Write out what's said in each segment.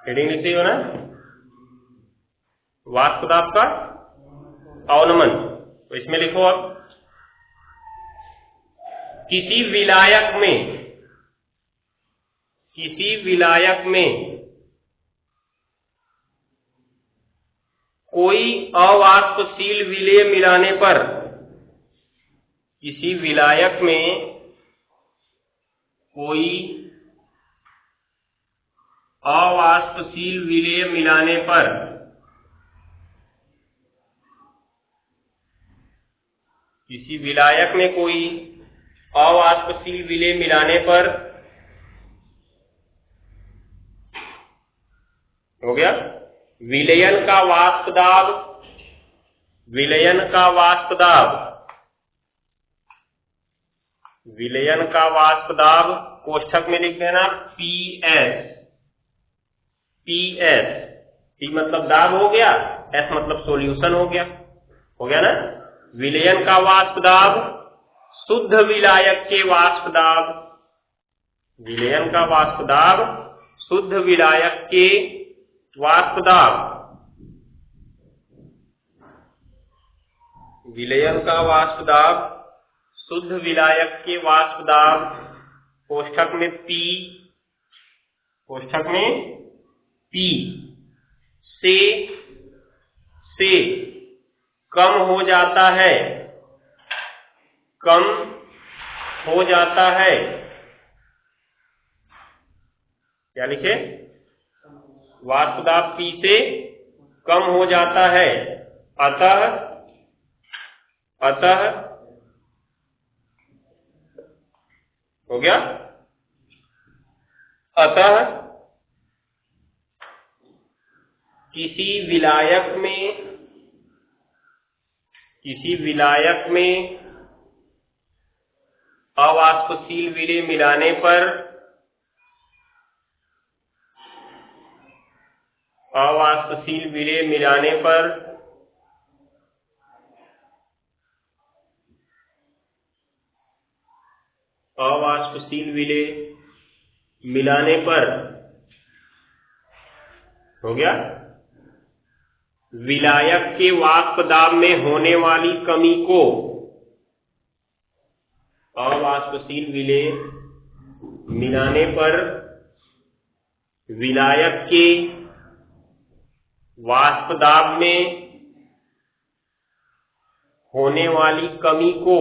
Heading लिखते हो ना, वाष्प दाब का अवनमन। तो इसमें लिखो अब, किसी विलायक में कोई अवाष्पशील विलेय मिलाने पर, किसी विलायक में कोई अवाष्पशील विलेय मिलाने पर किसी विलायक में कोई अवाष्पशील विलेय मिलाने पर हो गया विलयन का वाष्प दाब, विलयन का वाष्प दाब, विलयन का वाष्प दाब कोष्ठक में लिख देना PS। PS, P मतलब दाब हो गया, S मतलब सॉल्यूशन हो गया ना। विलयन का वाष्प दाब शुद्ध विलायक के वाष्प दाब, विलयन का वाष्प दाब शुद्ध विलायक के वाष्प दाब, विलयन का वाष्प दाब शुद्ध विलायक के वाष्प दाब कोष्ठक में P, कोष्ठक में P से कम हो जाता है, कम हो जाता है। क्या लिखे? वाष्प दाब P से कम हो जाता है। अतः हो गया, अतः किसी विलायक में अवाष्पशील विलेय मिलाने पर, अवाष्पशील विलेय मिलाने पर अवाष्पशील विलेय मिलाने पर हो गया विलायक के वाष्प दाब में होने वाली कमी को, अवाष्पशील विलेय मिलाने पर विलायक के वाष्प दाब में होने वाली कमी को,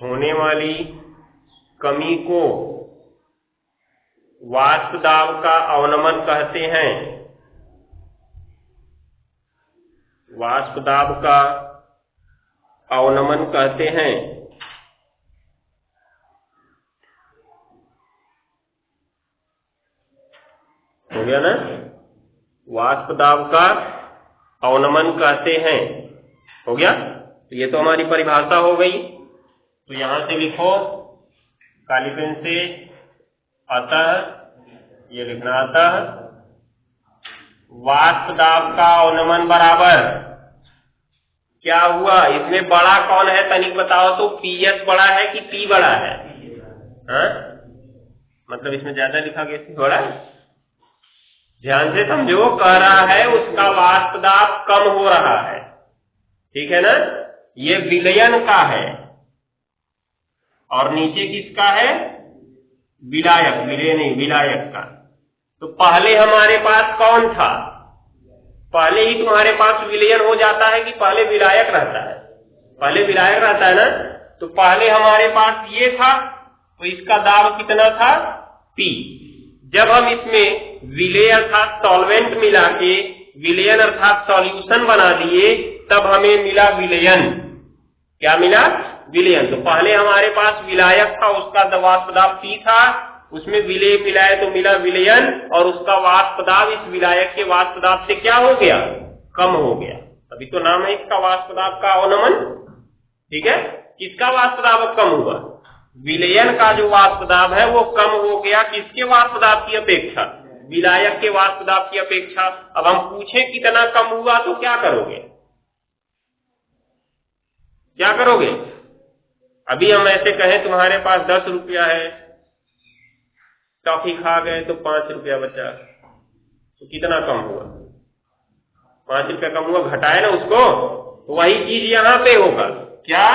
होने वाली कमी को वाष्प दाब का अवनमन कहते हैं। वाष्प दाब का अवनमन कहते हैं। हो गया ना, वाष्प दाब का अवनमन कहते हैं। हो गया, तो ये तो हमारी परिभाषा हो गई। तो यहां से लिखो काली पेन से, अतः ये लिखना, अतः वाष्प दाब का अवनमन बराबर क्या हुआ, इसमें बड़ा कौन है तनिक बताओ तो, PS बड़ा है कि P बड़ा है? हाँ, मतलब इसमें ज्यादा लिखा गया बड़ा है। ध्यान से समझो, कह रहा है उसका वाष्प दाब कम हो रहा है, ठीक है ना। ये विलयन का है और नीचे किसका है? विलायक, विलय नहीं, विलायक का। तो पहले हमारे पास कौन था? पहले ही तुम्हारे पास विलयन हो जाता है कि पहले विलायक रहता है? पहले विलायक रहता है ना। तो पहले हमारे पास ये था, तो इसका दाब कितना था? P। जब हम इसमें विलेय अर्थात सॉल्वेंट मिला के विलयन अर्थात सॉल्यूशन बना दिए, तब हमें मिला विलयन। क्या मिला? विलयन। तो पहले हमारे पास विलायक था, उसका वाष्प दाब P था, उसमें विलेय मिलाए तो मिला विलयन, और उसका वाष्प दाब इस विलायक के वाष्प दाब से क्या हो गया? कम हो गया। अभी तो नाम है इसका वाष्प दाब का अवनमन, ठीक है। किसका वाष्प दाब कम हुआ? विलयन का जो वाष्प दाब है वो कम हो गया, किसके वाष्प दाब की अपेक्षा? विलायक के वाष्प दाब की अपेक्षा। अब हम पूछें कितना कम हुआ तो क्या करोगे? क्या करोगे? अभी हम ऐसे कहें तुम्हारे पास 10 रुपया है, टॉफी खा गए तो 5 रुपया बचा, तो कितना कम हुआ? 5 रुपया कम हुआ, घटाए ना उसको। तो वही चीज यहाँ पे होगा, क्या?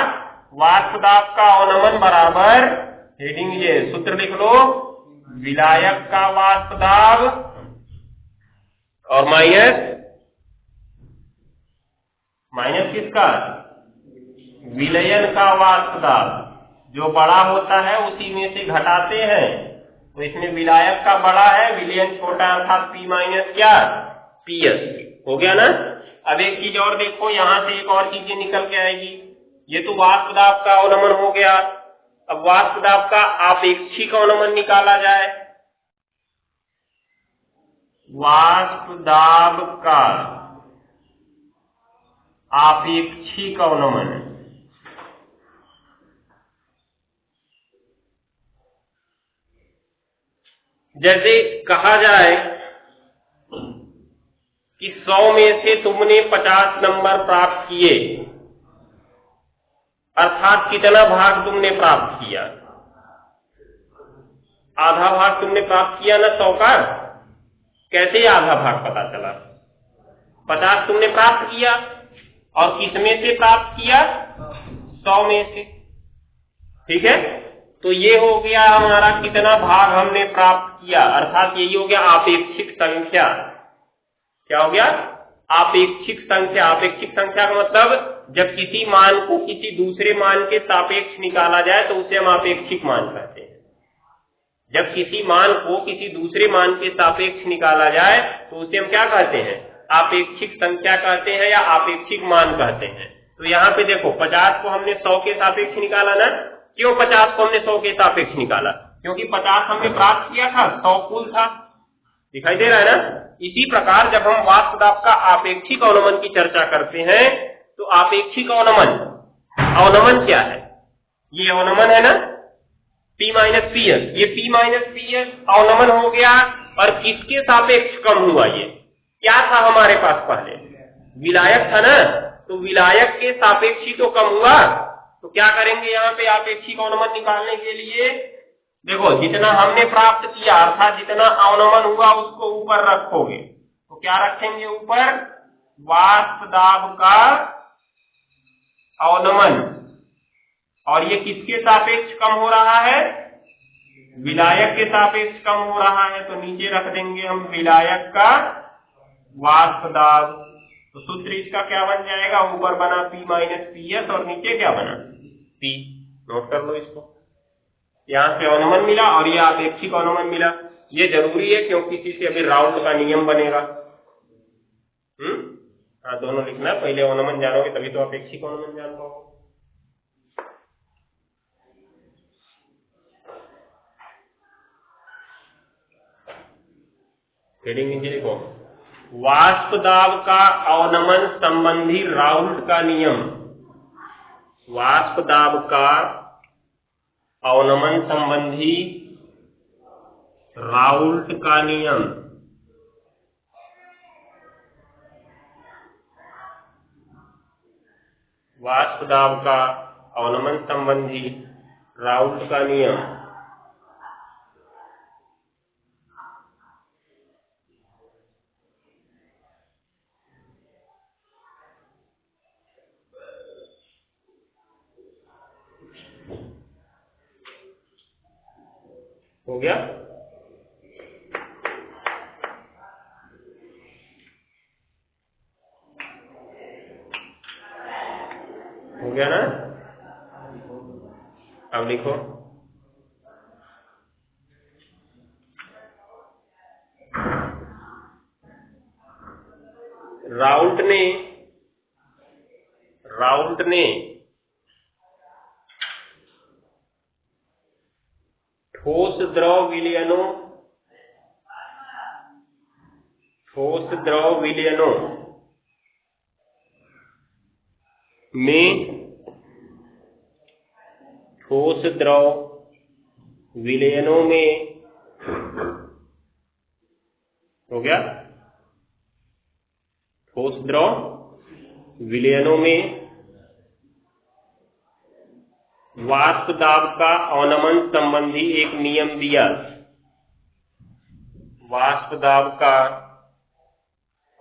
वाष्प दाब का अवनमन बराबर, हेडिंग ये सूत्र लिख लो, विलायक का वाष्प दाब और माइनस किसका? विलयन का वाष्प दाब। जो बड़ा होता है उसी में से घटाते हैं, तो इसमें विलायक का बड़ा है, विलयन छोटा, अर्थात P माइनस क्या? PS। हो गया ना? अब एक चीज और देखो, यहां से एक और चीजें निकल के आएगी। ये तो वाष्प दाब का अवनमन हो गया। अब वाष्प दाब का आपेक्षिक अवनमन निकाला जाए। वाष्प दाब का आपेक्षिक अवनमन, जैसे कहा जाए कि 100 में से तुमने 50 नंबर प्राप्त किए, अर्थात कितना भाग तुमने प्राप्त किया? आधा भाग तुमने प्राप्त किया ना 100 का। कैसे आधा भाग पता चला? 50 तुमने प्राप्त किया, और किस में से प्राप्त किया? 100 में से। ठीक है, तो ये हो गया हमारा कितना भाग हमने प्राप्त किया, अर्थात यही हो गया आपेक्षिक संख्या। क्या हो गया? आपेक्षिक संख्या। आपेक्षिक संख्या का मतलब जब किसी मान को किसी दूसरे मान के सापेक्ष निकाला जाए तो उसे हम आपेक्षिक मान कहते हैं। जब किसी मान को किसी दूसरे मान के सापेक्ष निकाला जाए तो उसे हम क्या कहते हैं? आपेक्षिक संख्या कहते हैं या आपेक्षिक मान कहते हैं। तो यहाँ पे देखो 50 को हमने 100 के सापेक्ष निकाला ना। क्यों 50 को हमने 100 के सापेक्ष निकाला? क्योंकि 50 हमने प्राप्त किया था, 100 कुल था। दिखाई दे रहा है ना? इसी प्रकार जब हम वाष्प दाब का आपेक्षिक अवनमन की चर्चा करते हैं तो आपेक्षिक अवनमन क्या है? ये अवनमन है ना, P माइनस PS। ये P माइनस PS अवनमन हो गया, और किसके सापेक्ष कम हुआ? ये क्या था हमारे पास पहले? विलायक था ना, तो विलायक के सापेक्ष ही तो कम हुआ। तो क्या करेंगे यहाँ पे आपेक्षिक अवनमन निकालने के लिए? देखो जितना हमने प्राप्त किया, अर्थात जितना अवनमन हुआ उसको ऊपर रखोगे, तो क्या रखेंगे ऊपर? वाष्प दाब का अवनमन। और ये किसके सापेक्ष कम हो रहा है? विलायक के सापेक्ष कम हो रहा है, तो नीचे रख देंगे हम विलायक का वाष्प दाब। तो सूत्र इसका क्या बन जाएगा? ऊपर बना P माइनस PS और नीचे क्या बना? P। नोट कर लो इसको। यहाँ से अवनमन मिला और ये आपेक्षिक अवनमन मिला। ये जरूरी है क्योंकि इसी से अभी राउल्ट का नियम बनेगा। हाँ, दोनों लिखना। पहले अवनमन जानोगे तभी तो आपेक्षिक अवनमन जान पाओगे। हेडिंग नीचे देखो, वाष्प दाब का अवनमन संबंधी राउल्ट का नियम। वाष्प दाब का अवनमन संबंधी राउल्ट का नियम। वाष्प दाब का अवनमन संबंधी राउल्ट का नियम। हो गया? हो गया ना? अब लिखो, राउल्ट ने ठोस द्रव विलयनों में हो गया? ठोस द्रव विलयनों में वाष्प दाब का अवनमन संबंधी एक नियम दिया। वाष्प दाब का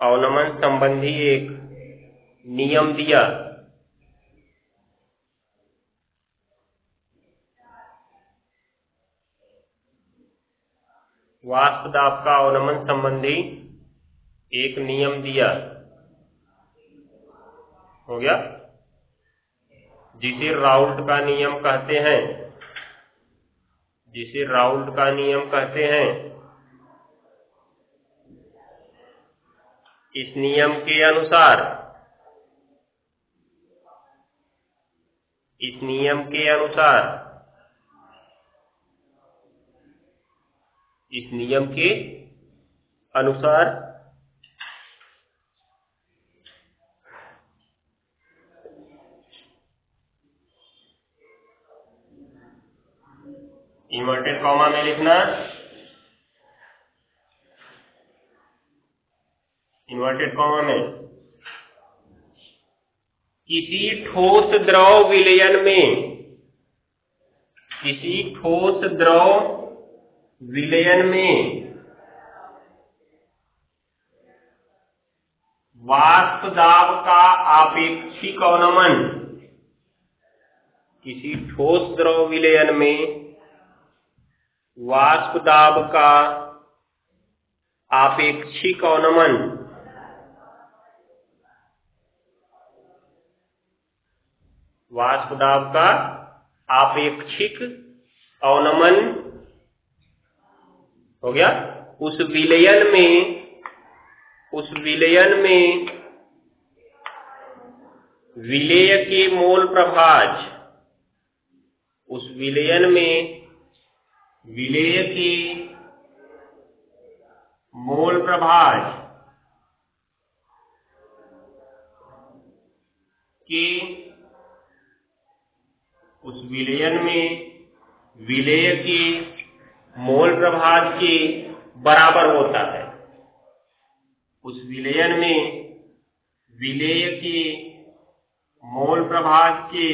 अवनमन संबंधी एक नियम दिया। वाष्प दाब का अवनमन संबंधी एक नियम दिया, हो गया, जिसे राउल्ट का नियम कहते हैं, जिसे राउल्ट का नियम कहते हैं। इस नियम के अनुसार, इस नियम के अनुसार, इस नियम के अनुसार इन्वर्टेड कॉमा में लिखना, इन्वर्टेड कॉमा में, किसी ठोस द्रव विलयन में, किसी ठोस द्रव विलयन में वाष्प दाब का आपेक्षिक अवनमन, किसी ठोस द्रव विलयन में वाष्प दाब का आपेक्षिक अवनमन वाष्प दाब का आपेक्षिक अवनमन हो गया। उस विलयन में, उस विलयन में विलेय के मोल प्रभाज, उस विलयन में विलेय के मोल प्रभाज के, उस विलयन में विलेय के मोल प्रभाज के बराबर होता है। उस विलयन में विलेय के मोल प्रभाज के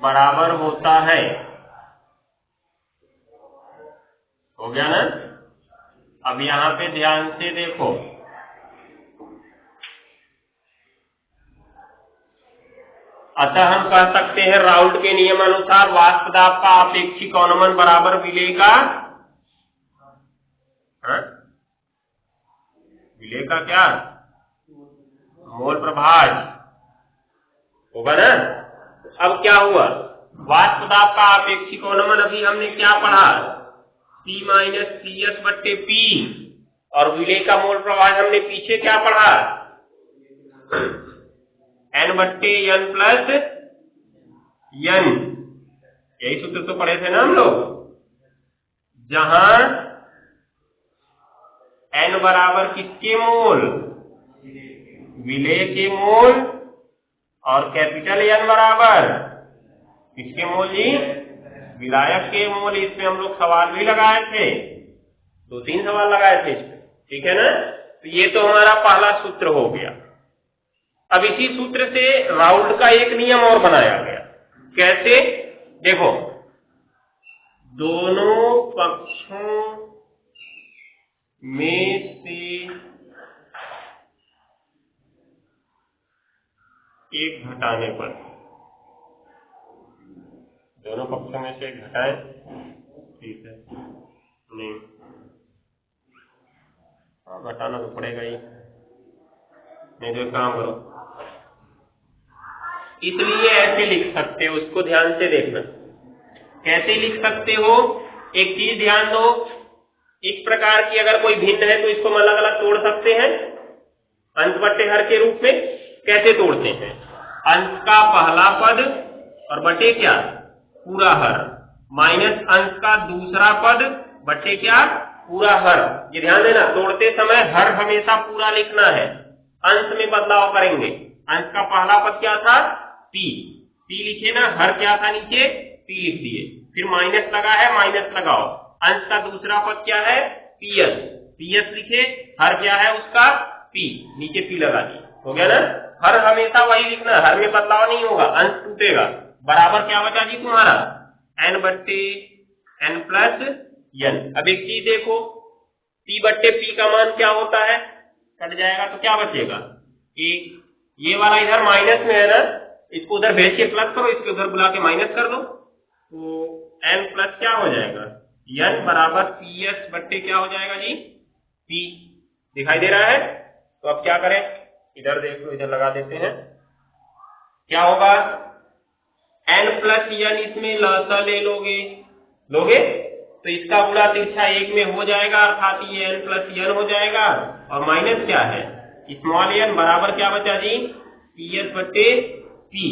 बराबर होता है, हो गया ना। अब यहां पे ध्यान से देखो, अतः हम कह सकते हैं राउल्ट के नियम अनुसार वाष्प दाब का आपेक्षिक अवनमन बराबर विलेय का, विलेय का क्या, मोल प्रभाज होगा ना। अब क्या हुआ, वाष्प दाब का आपेक्षिक अवनमन अभी हमने क्या पढ़ा, C माइनस CS बट्टे P, और विलेय का मोल प्रभाज हमने पीछे क्या पढ़ा, N बट्टे N प्लस N। यही सूत्र तो पढ़े थे ना हम लोग, जहां N बराबर किसके मोल, विलेय के मोल, और कैपिटल N बराबर किसके मोल जी, विलायक के मोल। इसमें हम लोग सवाल भी लगाए थे, 2-3 सवाल लगाए थे इसमें, ठीक है ना। तो ये तो हमारा पहला सूत्र हो गया। अब इसी सूत्र से राउल्ट का एक नियम और बनाया गया। कैसे, देखो, दोनों पक्षों में से एक घटाने पर, दोनों पक्षों में से एक घटाएं, ठीक है, नहीं, घटाना तो पड़ेगा ही, नहीं तो एक काम करो, इसलिए ऐसे लिख सकते हो, उसको ध्यान से देखना। कैसे लिख सकते हो, एक चीज ध्यान दो, इस प्रकार की अगर कोई भिन्न है तो इसको हम अलग अलग तोड़ सकते हैं अंश बट्टे हर के रूप में। कैसे तोड़ते हैं, अंश का पहला पद और बटे क्या, पूरा हर, माइनस अंश का दूसरा पद बटे क्या, पूरा हर। ये ध्यान देना, तोड़ते समय हर हमेशा पूरा लिखना है, अंश में बदलाव करेंगे। अंश का पहला पद क्या था, P लिखे ना, हर क्या था नीचे, P लिख दिए, फिर माइनस लगा है, माइनस लगाओ। अंश का दूसरा पद क्या है, PS लिखे, हर क्या है उसका, P, नीचे P लगा दिए, हो गया ना। हर हमेशा वही लिखना, हर में बदलाव नहीं होगा, अंश टूटेगा। बराबर क्या बचा जी तुम्हारा, N बट्टे N प्लस N। अब एक चीज देखो, P बट्टे P का मान क्या होता है, कट जाएगा तो क्या बचेगा, एक। ये वाला इधर माइनस में है ना, इसको उधर भेज के प्लस करो, इसको उधर बुला के माइनस कर दो, तो n प्लस क्या हो जाएगा, n बराबर PS बट्टे क्या हो जाएगा जी, P। दिखाई दे रहा है। तो अब क्या करें, इधर देख लो, इधर लगा देते हैं, क्या होगा, n प्लस n इसमें लसा ले लोगे, तो इसका गुणा तिरछा एक में हो जाएगा, अर्थात ये n प्लस n हो जाएगा, और माइनस क्या है, स्मॉल n बराबर क्या बचा जी, PS बट्टे P।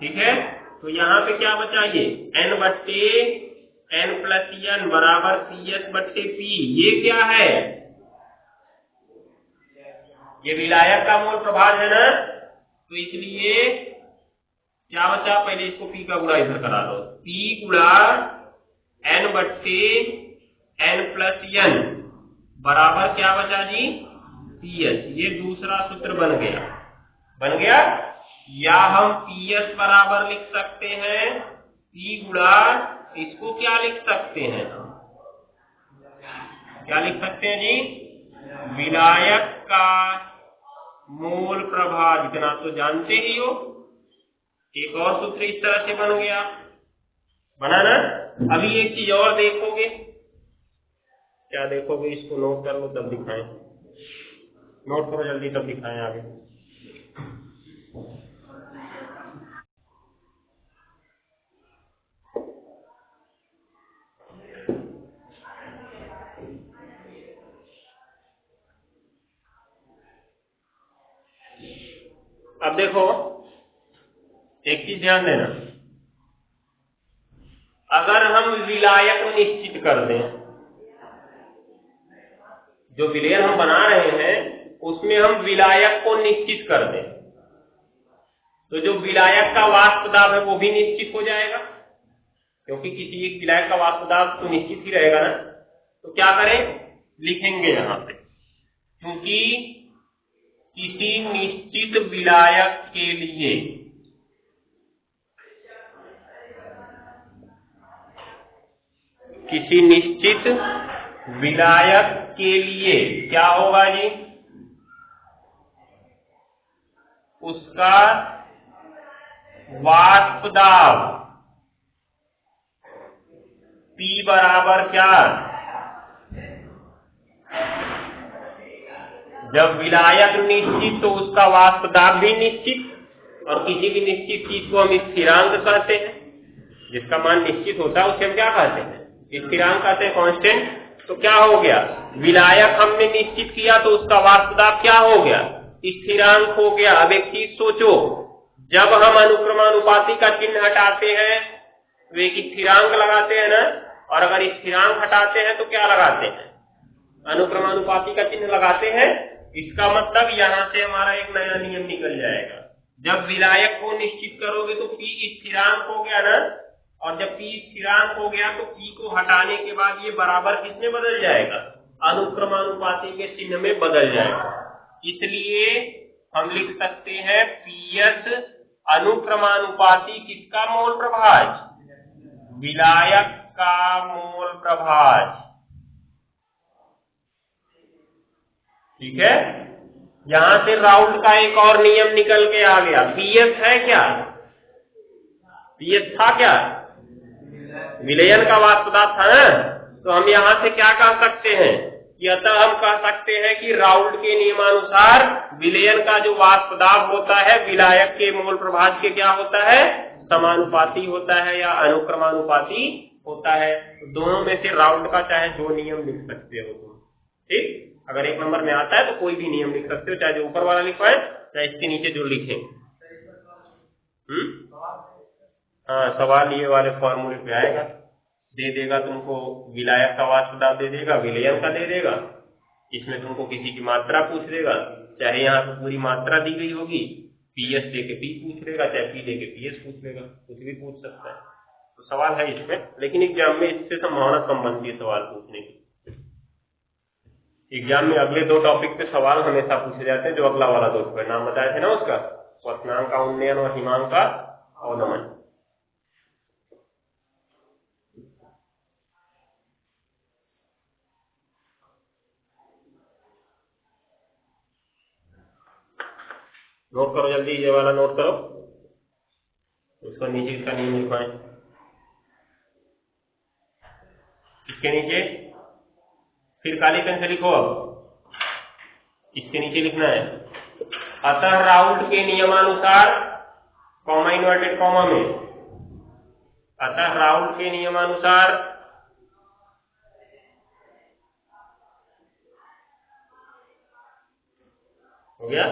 ठीक है, तो यहाँ पे क्या बचा, ये n बट्टे n प्लस n बराबर PS बट्टे P। ये क्या है, ये विलायक का मूल प्रभाज है ना, तो इसलिए क्या बचा, पहले इसको P का गुणा इधर करा दो, P गुणा n बट्टे n प्लस n बराबर क्या बचा जी, PS। ये दूसरा सूत्र बन गया, या हम PS बराबर लिख सकते हैं P गुणा, इसको क्या लिख सकते हैं, क्या लिख सकते हैं जी, विलायक का मूल प्रभाज। इतना तो जानते ही हो, एक और सूत्र इस तरह से बना ना। अभी एक चीज और देखोगे, क्या देखोगे, इसको नोट कर लो तब दिखाएं, नोट करो जल्दी तब दिखाएं आगे। अब देखो, एक चीज ध्यान देना, अगर हम विलायक निश्चित कर दें, जो विलयन हम बना रहे हैं उसमें हम विलायक को निश्चित कर दें, तो जो विलायक का वाष्प दाब है वो भी निश्चित हो जाएगा, क्योंकि किसी एक विलायक का वाष्प दाब तो निश्चित ही रहेगा ना। तो क्या करें, लिखेंगे यहां पे, क्योंकि किसी निश्चित विलायक के लिए क्या होगा जी, उसका वाष्प दाब P बराबर क्या, जब विलायक निश्चित तो उसका वाष्प दाब भी निश्चित, और किसी भी निश्चित चीज को हम स्थिरांक कहते हैं, जिसका मान निश्चित होता है उसे हम क्या कहते हैं, स्थिरांक कहते हैं, कांस्टेंट। तो क्या हो गया, विलायक हमने निश्चित किया तो उसका वाष्प दाब क्या हो गया, स्थिरांक हो गया। अब एक चीज सोचो, जब हम अनुक्रमानुपाती का चिन्ह हटाते हैं तो एक स्थिरांक लगाते हैं ना, और अगर स्थिरांक हटाते हैं तो क्या लगाते हैं, अनुक्रमानुपाती का चिन्ह लगाते हैं। इसका मतलब यहां से हमारा एक नया नियम निकल जाएगा, जब विलायक को निश्चित करोगे तो P स्थिरांक हो गया ना, और जब P स्थिरांक हो गया तो P को हटाने के बाद ये बराबर किसमें बदल जाएगा, अनुक्रमानुपाती के चिन्ह में बदल जाएगा। इसलिए हम लिख सकते हैं PS अनुक्रमानुपाती किसका मोल प्रभाज, विलायक का मोल प्रभाज। ठीक है, यहां से राउल्ट का एक और नियम निकल के आ गया। PS है क्या, PS था क्या, विलयन का वाष्प दाब था ना, तो हम यहां से क्या कह सकते हैं कि अतः हम कह सकते हैं कि राउल्ट के नियमानुसार विलयन का जो वाष्प दाब होता है विलायक के मोल प्रभाज के क्या होता है, समानुपाती होता है या अनुक्रमानुपाती होता है। तो दोनों में से राउल्ट का चाहे जो नियम लिख सकते हो तुम, ठीक, अगर एक नंबर में आता है तो कोई भी नियम लिख सकते हो, चाहे जो ऊपर वाला लिखवाए चाहे इसके नीचे जो लिखें। हाँ, सवाल ये वाले फॉर्मूले पे आएगा, दे देगा तुमको विलायक का वाष्प दाब दे देगा, विलयन का दे देगा, इसमें तुमको किसी की मात्रा पूछ देगा, चाहे यहाँ पे पूरी मात्रा दी गई होगी, PS दे के P पूछ लेगा, चाहे P दे के PS पूछ लेगा, कुछ भी पूछ सकता है। तो सवाल है इसमें, लेकिन एग्जाम में इससे संभावना कम बनती है सवाल पूछने की। एग्जाम में अगले दो टॉपिक पे सवाल हमेशा पूछे जाते हैं, जो अगला वाला दो नाम बताए थे ना उसका, क्वथनांक का उन्नयन और हिमांक का अवनमन। नोट करो जल्दी, ये वाला नोट करो, उसको नीचे इसका नियम लिखवाएं। इसके नीचे फिर काली पेन से लिखो, अब इसके नीचे लिखना है अतः राउल्ट के नियमानुसार, कॉमा इन्वर्टेड कॉमा में, अतः राउल्ट के नियमानुसार हो गया,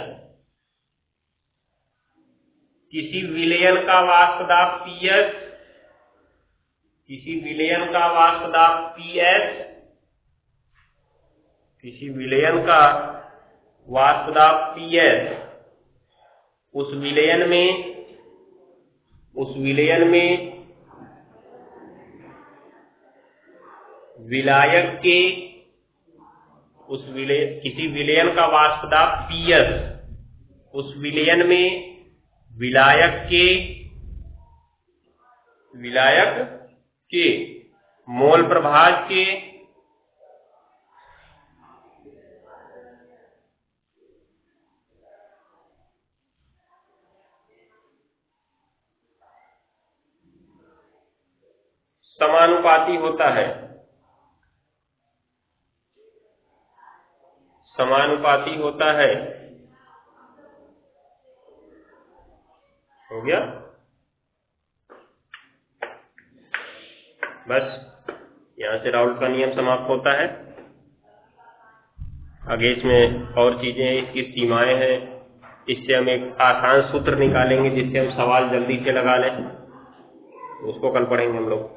किसी विलयन का वाष्प दाब PS, किसी विलयन का वाष्प दाब PS, किसी विलयन का वाष्प दाब PS, उस विलयन में विलायक के, किसी विलयन का वाष्प दाब PS, उस विलयन में विलायक के मोल प्रभाज के समानुपाती होता है, समानुपाती होता है। हो गया, बस यहां से राउल्ट का नियम समाप्त होता है। आगे इसमें और चीजें हैं, इसकी सीमाएं हैं, इससे हम एक आसान सूत्र निकालेंगे जिससे हम सवाल जल्दी से लगा लें, उसको कल पढ़ेंगे हम लोग।